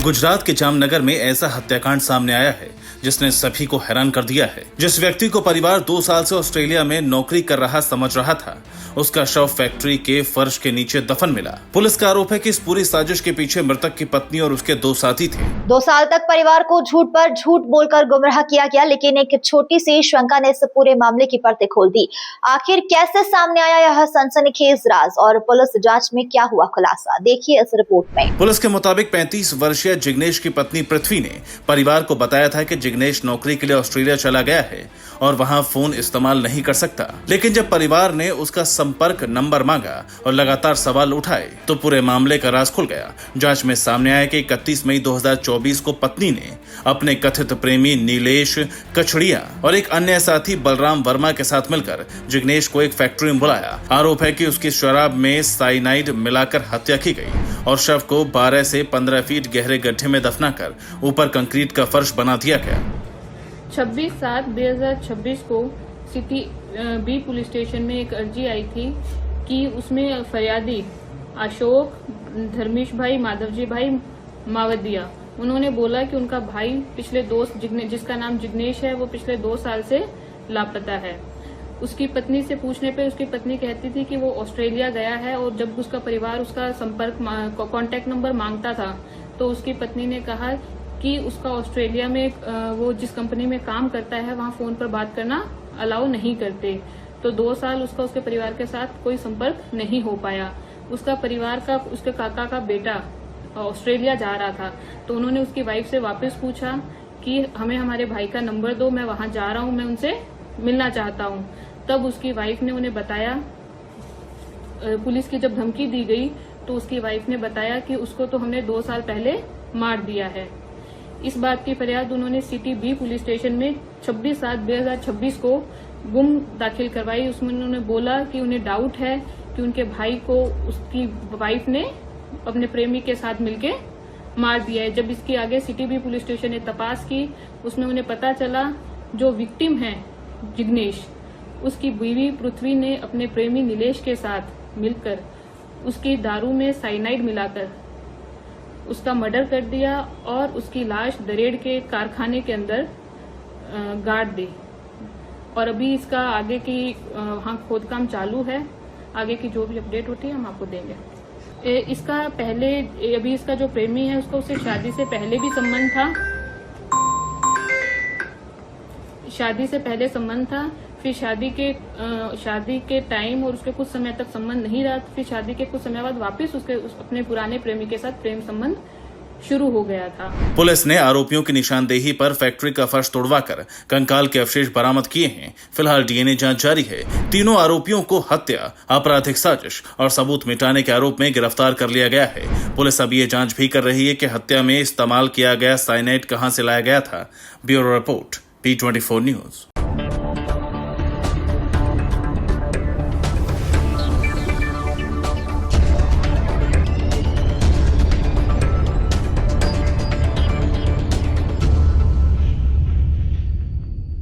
गुजरात के जामनगर में ऐसा हत्याकांड सामने आया है जिसने सभी को हैरान कर दिया है। जिस व्यक्ति को परिवार 2 साल से ऑस्ट्रेलिया में नौकरी कर रहा समझ रहा था, उसका शव फैक्ट्री के फर्श के नीचे दफन मिला। पुलिस का आरोप है कि इस पूरी साजिश के पीछे मृतक की पत्नी और उसके 2 साथी थे। 2 साल तक परिवार को झूठ पर झूठ बोलकर गुमराह किया गया, लेकिन एक छोटी सी शंका ने इस पूरे मामले की परतें खोल दी। आखिर कैसे सामने आया यह सनसनीखेज राज और पुलिस जांच में क्या हुआ खुलासा, देखिए इस रिपोर्ट में। पुलिस के मुताबिक 35 वर्षीय जिग्नेश की पत्नी पृथ्वी ने परिवार को बताया था कि जिग्नेश नौकरी के लिए ऑस्ट्रेलिया चला गया है और वहां फोन इस्तेमाल नहीं कर सकता। लेकिन जब परिवार ने उसका संपर्क नंबर मांगा और लगातार सवाल उठाए तो पूरे मामले का राज खुल गया। जांच में सामने आया कि 31 मई 2024 को पत्नी ने अपने कथित प्रेमी नीलेश कछड़िया और एक अन्य साथी बलराम वर्मा के साथ मिलकर जिग्नेश को एक फैक्ट्री में बुलाया। आरोप है कि उसकी शराब में साइनाइड मिलाकर हत्या की गई और शव को 12 से 15 फीट गहरे गड्ढे में दफनाकर ऊपर कंक्रीट का फर्श बना दिया गया। 26/7/2026 को सिटी बी पुलिस स्टेशन में एक अर्जी आई थी कि उसमें फरियादी अशोक धर्मेश भाई माधवजी भाई मावदिया, उन्होंने बोला कि उनका भाई पिछले जिसका नाम जिग्नेश है, वो पिछले 2 साल से लापता है। उसकी पत्नी से पूछने पे उसकी पत्नी कहती थी कि वो ऑस्ट्रेलिया गया है, और जब उसका परिवार उसका संपर्क कांटेक्ट नंबर मांगता था तो उसकी पत्नी ने कहा कि उसका ऑस्ट्रेलिया में वो जिस कंपनी में काम करता है वहां फोन पर बात करना अलाउ नहीं करते। तो 2 साल उसके परिवार के साथ कोई संपर्क नहीं हो पाया। उसका परिवार का उसके काका का बेटा ऑस्ट्रेलिया जा रहा था, तो उन्होंने उसकी वाइफ से वापस पूछा कि हमें हमारे भाई का नंबर दो, मैं वहां जा रहा हूं, मैं उनसे मिलना चाहता हूं। तब उसकी वाइफ ने उन्हें बताया, पुलिस की जब धमकी दी गई तो उसकी वाइफ ने बताया कि उसको तो हमने 2 साल पहले मार दिया है। इस बात की फरियाद उन्होंने सिटी बी पुलिस स्टेशन में 26/7/2026 को गुम दाखिल करवाई। उसमें उन्होंने बोला कि उन्हें डाउट है कि उनके भाई को उसकी वाइफ ने अपने प्रेमी के साथ मिलके मार दिया है। जब इसकी आगे सिटी बी पुलिस स्टेशन ने तपास की, उसमें उन्हें पता चला जो विक्टिम है जिग्नेश, उसकी बीवी पृथ्वी ने अपने प्रेमी नीलेश के साथ मिलकर उसकी दारू में साइनाइड मिलाकर उसका मर्डर कर दिया और उसकी लाश दरेड़ के कारखाने के अंदर गाड़ दी। और अभी इसका आगे की खोदकाम चालू है। आगे की जो भी अपडेट होती है हम आपको देंगे। इसका पहले अभी इसका जो प्रेमी है उसका उससे शादी से पहले भी संबंध था, फिर शादी के टाइम और उसके कुछ समय तक संबंध नहीं रहा, फिर शादी के कुछ समय बाद वापस अपने पुराने प्रेमी के साथ प्रेम संबंध शुरू हो गया था। पुलिस ने आरोपियों की निशानदेही पर फैक्ट्री का फर्श तोड़वाकर कंकाल के अवशेष बरामद किए हैं। फिलहाल डीएनए जांच जारी है। तीनों आरोपियों को हत्या, आपराधिक साजिश और सबूत मिटाने के आरोप में गिरफ्तार कर लिया गया है। पुलिस अब ये जांच भी कर रही है कि हत्या में इस्तेमाल किया गया साइनाइड कहां से लाया गया था। Bureau report, P24 news.